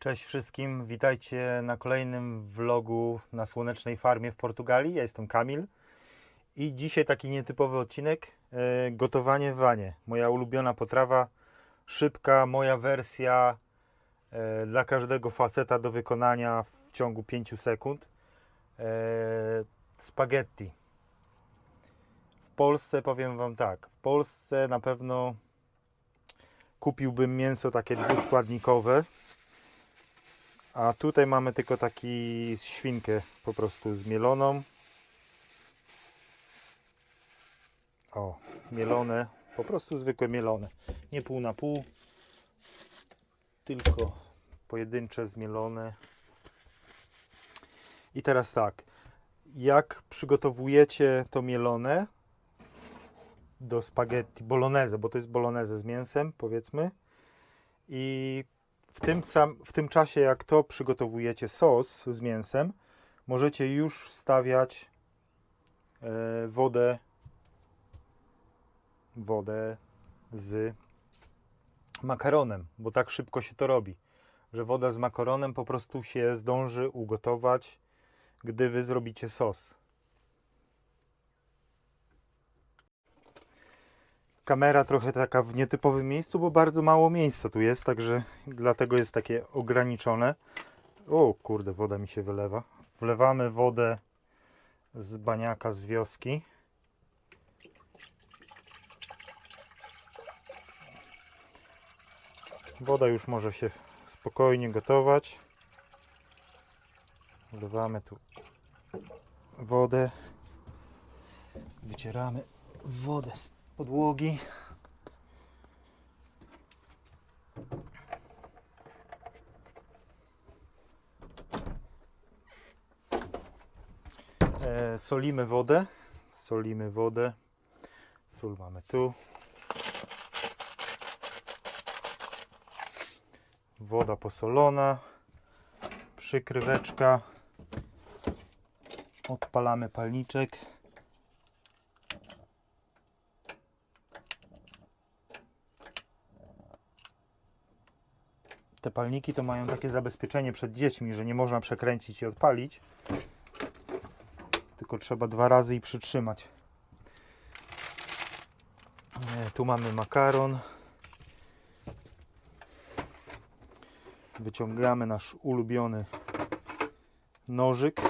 Cześć wszystkim, witajcie na kolejnym vlogu na słonecznej farmie w Portugalii. Ja jestem Kamil i dzisiaj taki nietypowy odcinek, gotowanie w wanie. Moja ulubiona potrawa, szybka, moja wersja dla każdego faceta do wykonania w ciągu 5 sekund. Spaghetti. W Polsce powiem Wam tak, w Polsce na pewno kupiłbym mięso takie dwuskładnikowe. A tutaj mamy tylko taki świnkę po prostu zmieloną. O, mielone, po prostu zwykłe mielone. Nie pół na pół, tylko pojedyncze zmielone. I teraz tak, jak przygotowujecie to mielone do spaghetti bolognese, bo to jest bolognese z mięsem, powiedzmy. I w tym czasie, jak to przygotowujecie sos z mięsem, możecie już wstawiać wodę z makaronem, bo tak szybko się to robi, że woda z makaronem po prostu się zdąży ugotować, gdy wy zrobicie sos. Kamera trochę taka w nietypowym miejscu, bo bardzo mało miejsca tu jest, także dlatego jest takie ograniczone. O kurde, woda mi się wylewa. Wlewamy wodę z baniaka z wioski. Woda już może się spokojnie gotować. Wlewamy tu wodę. Wycieramy wodę z podłogi. Solimy wodę. Sól mamy tu. Woda posolona. Przykryweczka. Odpalamy palniczek. Te palniki to mają takie zabezpieczenie przed dziećmi, że nie można przekręcić i odpalić. Tylko trzeba 2 razy i przytrzymać. Tu mamy makaron. Wyciągamy nasz ulubiony nożyk.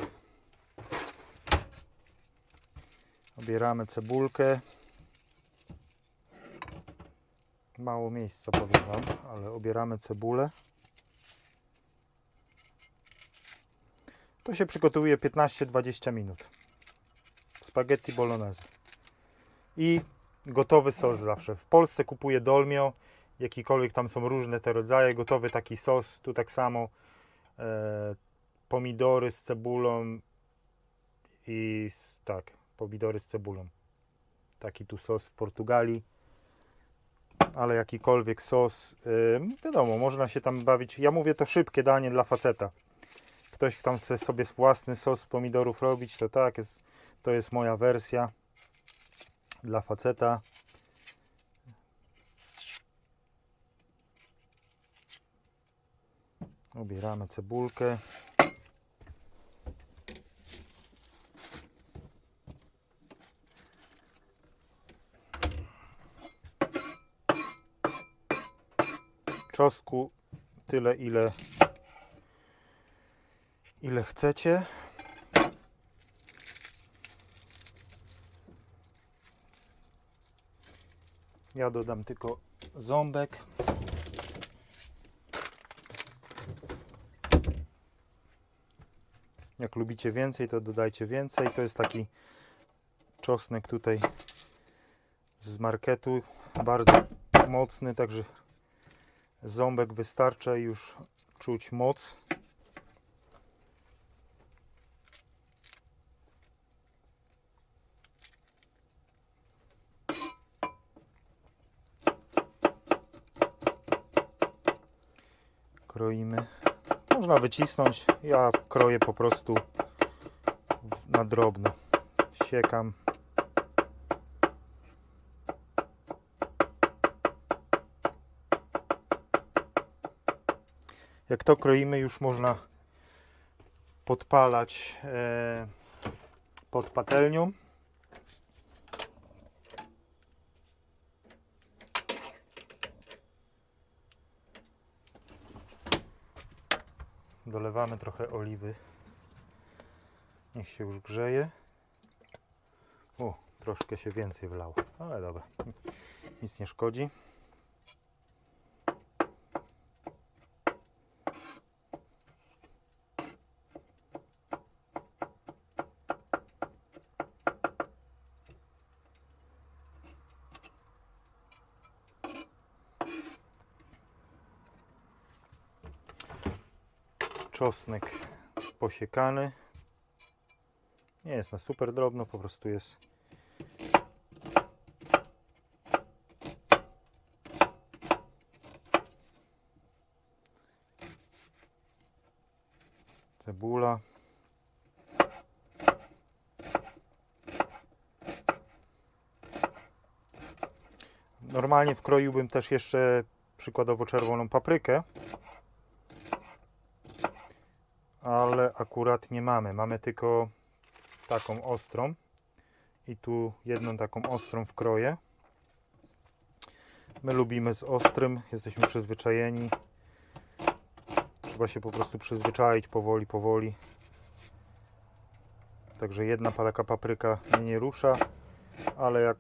Obieramy cebulkę. Mało miejsca, powiem Wam, ale obieramy cebulę. To się przygotowuje 15-20 minut. Spaghetti bolognese. I gotowy sos zawsze. W Polsce kupuję dolmio, jakikolwiek tam są różne te rodzaje. Gotowy taki sos, tu tak samo. Pomidory z cebulą i tak, pomidory z cebulą. Taki tu sos w Portugalii. Ale jakikolwiek sos, wiadomo, można się tam bawić. Ja mówię, to szybkie danie dla faceta. Ktoś, kto chce sobie własny sos z pomidorów robić, to tak, to jest moja wersja dla faceta. Obieramy cebulkę. Czosnku tyle, ile chcecie. Ja dodam tylko ząbek. Jak lubicie więcej, to dodajcie więcej. To jest taki czosnek tutaj z marketu, bardzo mocny, także ząbek wystarcza i już czuć moc. Kroimy. Można wycisnąć. Ja kroję po prostu na drobno. Siekam. Jak to kroimy, już można podpalać pod patelnią. Dolewamy trochę oliwy. Niech się już grzeje. O, troszkę się więcej wlało, ale dobra, nic nie szkodzi. Czosnek posiekany. Nie jest na super drobno, po prostu jest cebula. Normalnie wkroiłbym też jeszcze przykładowo czerwoną paprykę, ale akurat nie mamy. Mamy tylko taką ostrą i tu jedną taką ostrą wkroję. My lubimy z ostrym, jesteśmy przyzwyczajeni. Trzeba się po prostu przyzwyczaić powoli, powoli. Także jedna taka papryka mnie nie rusza, ale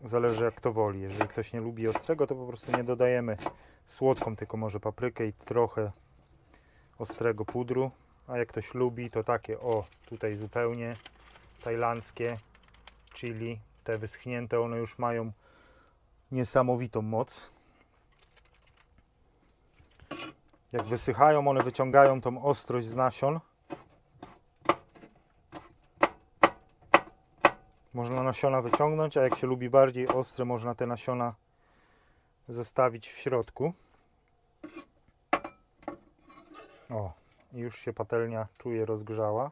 zależy jak kto woli. Jeżeli ktoś nie lubi ostrego, to po prostu nie dodajemy słodką, tylko może paprykę i trochę ostrego pudru. A jak ktoś lubi, to takie, o, tutaj zupełnie tajlandzkie chili, te wyschnięte, one już mają niesamowitą moc. Jak wysychają, one wyciągają tą ostrość z nasion. Można nasiona wyciągnąć, a jak się lubi bardziej ostre, można te nasiona zostawić w środku. O, już się patelnia, czuję, rozgrzała.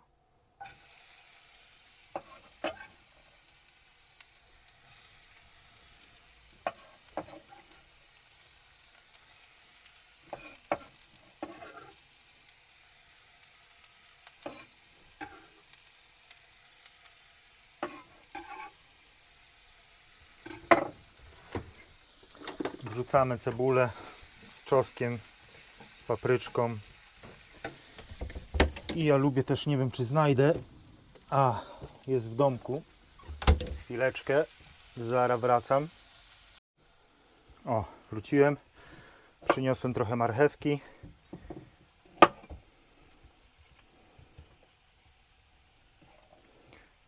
Wrzucamy cebulę z czosnkiem, z papryczką. I ja lubię też, nie wiem czy znajdę, jest w domku. Chwileczkę, zaraz wracam. O, wróciłem. Przyniosłem trochę marchewki.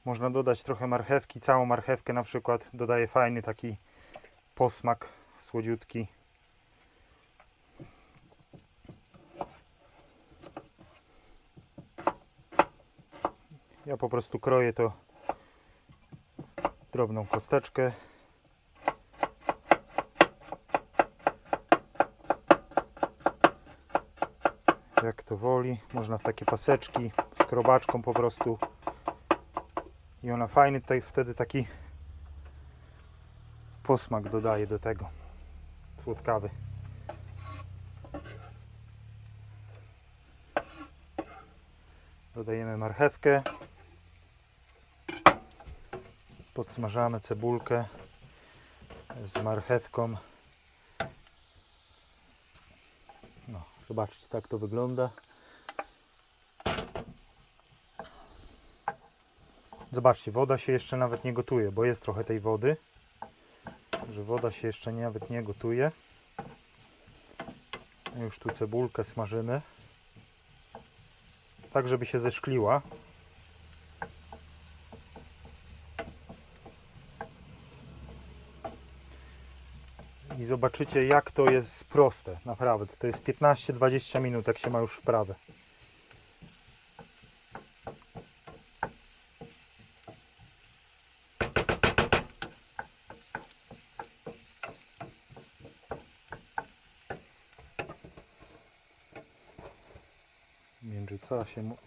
Można dodać trochę marchewki, całą marchewkę na przykład. Dodaje fajny taki posmak, słodziutki. Ja po prostu kroję to w drobną kosteczkę. Jak to woli. Można w takie paseczki z krobaczką po prostu. I ona fajny tutaj wtedy taki posmak dodaje do tego. Słodkawy. Dodajemy marchewkę. Podsmażamy cebulkę z marchewką. No, zobaczcie, tak to wygląda. Zobaczcie, woda się jeszcze nawet nie gotuje, bo jest trochę tej wody. Że woda się jeszcze nawet nie gotuje. Już tu cebulkę smażymy. Tak, żeby się zeszkliła. I zobaczycie, jak to jest proste. Naprawdę. To jest 15-20 minut, jak się ma już wprawę.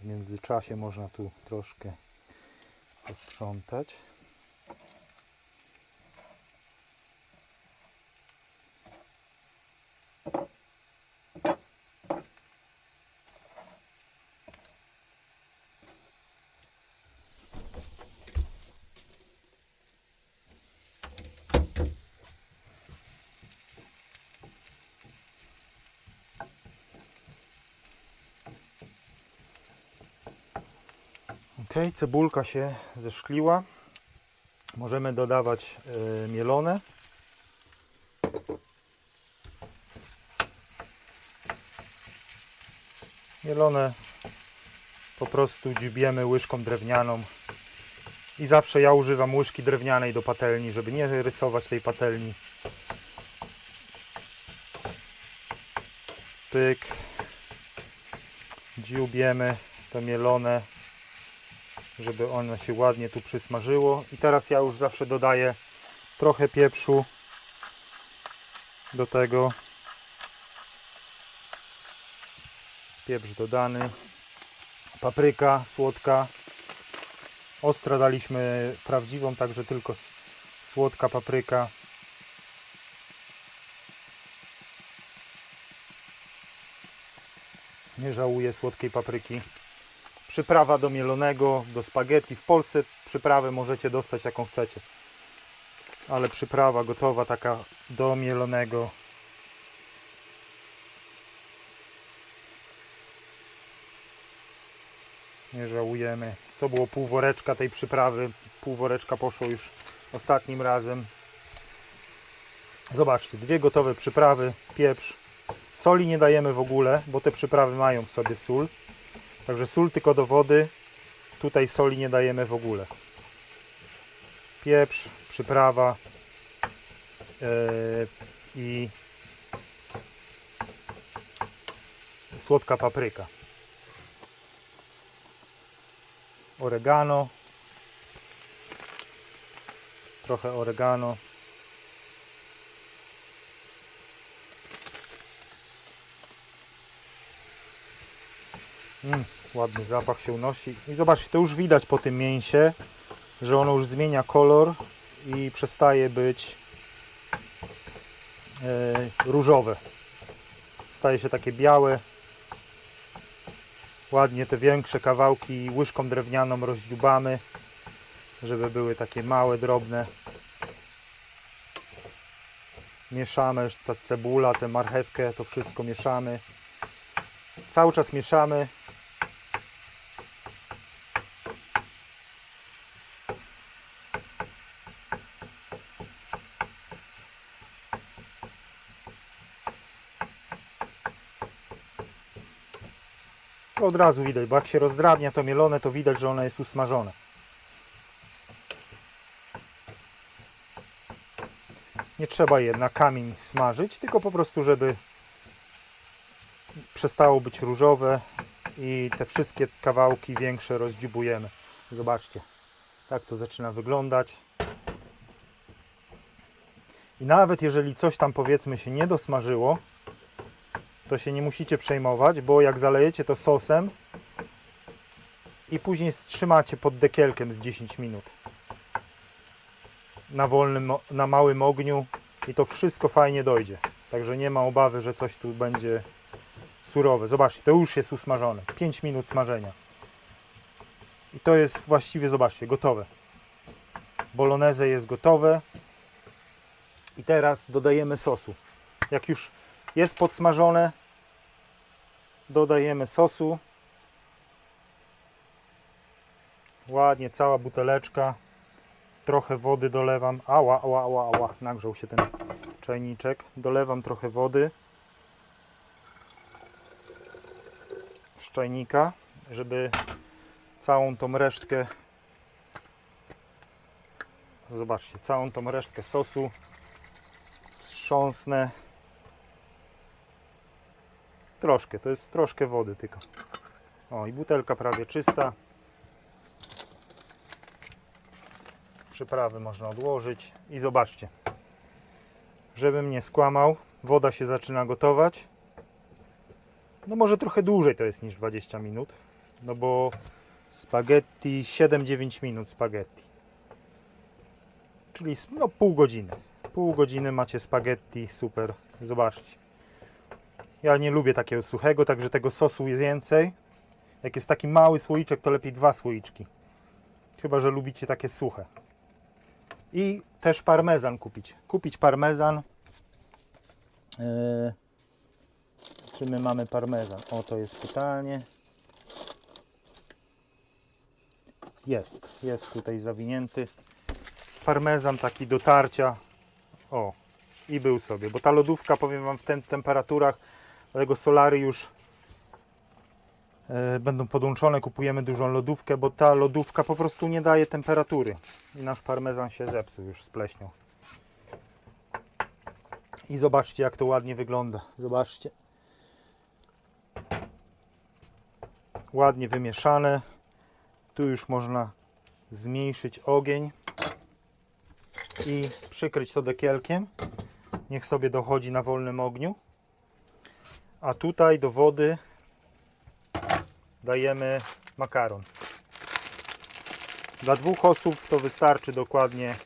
W międzyczasie można tu troszkę posprzątać. Ok, cebulka się zeszkliła. Możemy dodawać mielone. Mielone po prostu dziubiemy łyżką drewnianą. I zawsze ja używam łyżki drewnianej do patelni, żeby nie rysować tej patelni. Pyk. Dziubiemy to mielone, żeby ono się ładnie tu przysmażyło. I teraz ja już zawsze dodaję trochę pieprzu do tego. Pieprz dodany. Papryka słodka. Ostra daliśmy prawdziwą, także tylko słodka papryka. Nie żałuję słodkiej papryki. Przyprawa do mielonego, do spaghetti. W Polsce przyprawę możecie dostać jaką chcecie. Ale przyprawa gotowa taka do mielonego. Nie żałujemy. To było pół woreczka tej przyprawy. Pół woreczka poszło już ostatnim razem. Zobaczcie, dwie gotowe przyprawy, pieprz. Soli nie dajemy w ogóle, bo te przyprawy mają w sobie sól. Także sól tylko do wody. Tutaj soli nie dajemy w ogóle. Pieprz, przyprawa i słodka papryka. Oregano. Trochę oregano. Ładny zapach się unosi. I zobaczcie, to już widać po tym mięsie, że ono już zmienia kolor i przestaje być różowe. Staje się takie białe. Ładnie te większe kawałki łyżką drewnianą rozdziubamy, żeby były takie małe, drobne. Mieszamy, ta cebula, tę marchewkę, to wszystko mieszamy. Cały czas mieszamy. To od razu widać, bo jak się rozdrabnia to mielone, to widać, że ono jest usmażone. Nie trzeba je na kamień smażyć, tylko po prostu, żeby przestało być różowe i te wszystkie kawałki większe rozdziubujemy. Zobaczcie, tak to zaczyna wyglądać. I nawet jeżeli coś tam, powiedzmy, się nie dosmażyło, to się nie musicie przejmować, bo jak zalejecie to sosem i później trzymacie pod dekielkiem z 10 minut na małym ogniu i to wszystko fajnie dojdzie. Także nie ma obawy, że coś tu będzie surowe. Zobaczcie, to już jest usmażone. 5 minut smażenia. I to jest właściwie, zobaczcie, gotowe. Bolognese jest gotowe. I teraz dodajemy sosu. Jak już jest podsmażone, dodajemy sosu. Ładnie, cała buteleczka. Trochę wody dolewam. Ała, ała, ała, ała. Nagrzał się ten czajniczek. Dolewam trochę wody z czajnika, żeby całą tą resztkę, zobaczcie, całą tą resztkę sosu wstrząsnę. Troszkę, to jest troszkę wody tylko. O, i butelka prawie czysta. Przyprawy można odłożyć i zobaczcie, żebym nie skłamał, woda się zaczyna gotować. No może trochę dłużej to jest niż 20 minut, no bo spaghetti 7-9 minut spaghetti. Czyli no pół godziny. Pół godziny macie spaghetti, super. Zobaczcie. Ja nie lubię takiego suchego, także tego sosu jest więcej. Jak jest taki mały słoiczek, to lepiej 2 słoiczki. Chyba że lubicie takie suche. I też parmezan kupić. Kupić parmezan. Czy my mamy parmezan? O, to jest pytanie. jest tutaj zawinięty. Parmezan taki do tarcia. O, i był sobie, bo ta lodówka, powiem Wam, w tych temperaturach, dlatego solary już będą podłączone, kupujemy dużą lodówkę, bo ta lodówka po prostu nie daje temperatury i nasz parmezan się zepsuł, już spleśniał. I zobaczcie, jak to ładnie wygląda, zobaczcie. Ładnie wymieszane. Tu już można zmniejszyć ogień i przykryć to dekielkiem. Niech sobie dochodzi na wolnym ogniu. A tutaj do wody dajemy makaron. Dla 2 osób to wystarczy dokładnie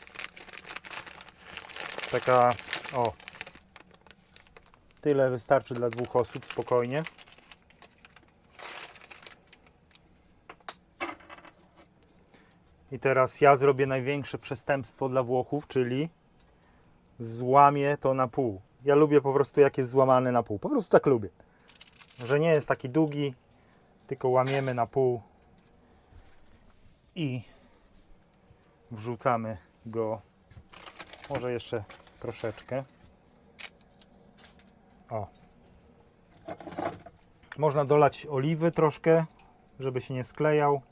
taka, o, tyle wystarczy dla 2 osób spokojnie. I teraz ja zrobię największe przestępstwo dla Włochów, czyli złamię to na pół. Ja lubię po prostu, jak jest złamany na pół. Po prostu tak lubię. Że nie jest taki długi, tylko łamiemy na pół i wrzucamy go, może jeszcze troszeczkę. O. Można dolać oliwy troszkę, żeby się nie sklejał.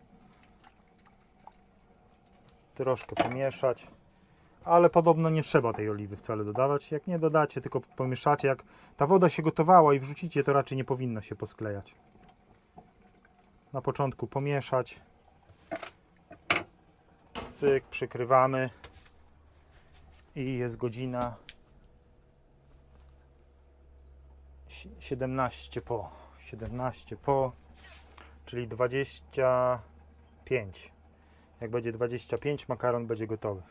Troszkę pomieszać, ale podobno nie trzeba tej oliwy wcale dodawać. Jak nie dodacie, tylko pomieszacie, jak ta woda się gotowała i wrzucicie, to raczej nie powinno się posklejać. Na początku pomieszać, cyk, przykrywamy i jest godzina 17 po, czyli 25. Jak będzie 25, makaron będzie gotowy.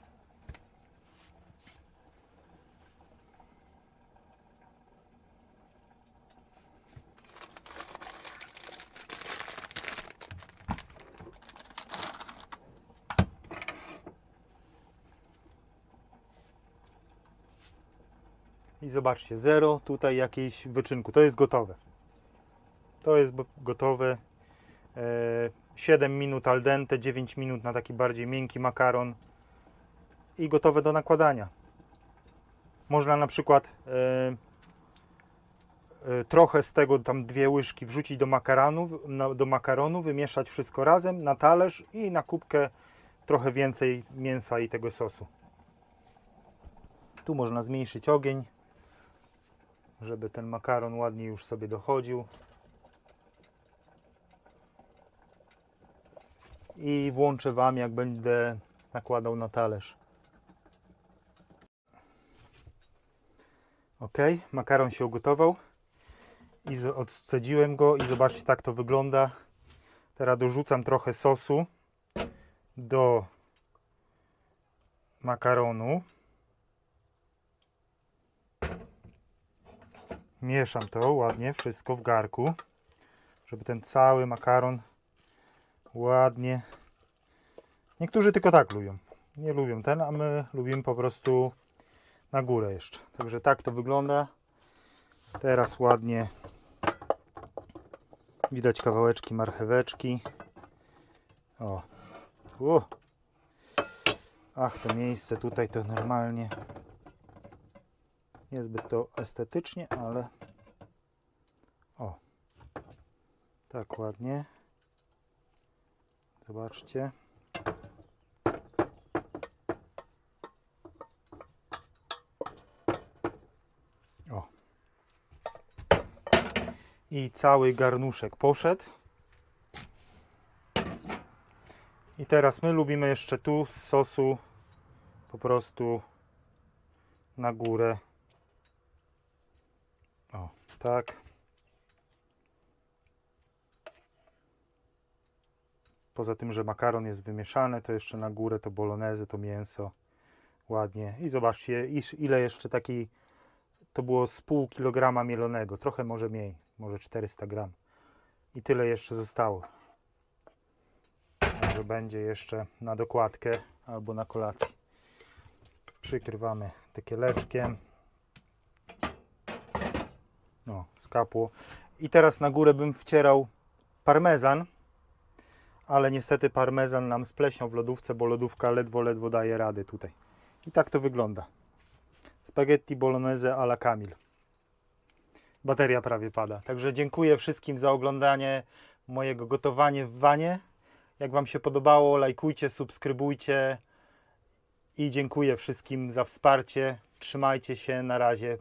I zobaczcie, zero tutaj jakiejś wyczynku. To jest gotowe. To jest gotowe. 7 minut al dente, 9 minut na taki bardziej miękki makaron i gotowe do nakładania. Można na przykład trochę z tego, tam 2 łyżki wrzucić do makaronu, wymieszać wszystko razem na talerz i na kubkę trochę więcej mięsa i tego sosu. Tu można zmniejszyć ogień, żeby ten makaron ładnie już sobie dochodził. I włączę Wam, jak będę nakładał na talerz. Ok, makaron się ugotował i odcedziłem go i zobaczcie, tak to wygląda. Teraz dorzucam trochę sosu do makaronu. Mieszam to ładnie, wszystko w garku, żeby ten cały makaron ładnie. Niektórzy tylko tak lubią. Nie lubią ten, a my lubimy po prostu na górę jeszcze. Także tak to wygląda. Teraz ładnie widać kawałeczki marcheweczki. O. Ach, to miejsce tutaj to normalnie niezbyt to estetycznie, ale o. Tak ładnie. Zobaczcie. O. I cały garnuszek poszedł. I teraz my lubimy jeszcze tu z sosu po prostu na górę. O, tak. Poza tym, że makaron jest wymieszany, to jeszcze na górę to bolognese, to mięso. Ładnie. I zobaczcie, ile jeszcze takiej, to było z pół kilograma mielonego. Trochę może mniej, może 400 gram. I tyle jeszcze zostało. Także będzie jeszcze na dokładkę albo na kolację. Przykrywamy tekieleczkiem. No, skapło. I teraz na górę bym wcierał parmezan. ale niestety parmezan nam spleśniał w lodówce, bo lodówka ledwo daje rady tutaj. I tak to wygląda. Spaghetti bolognese alla Kamil. Bateria prawie pada. Także dziękuję wszystkim za oglądanie mojego gotowania w wanie. Jak Wam się podobało, lajkujcie, subskrybujcie i dziękuję wszystkim za wsparcie. Trzymajcie się, na razie.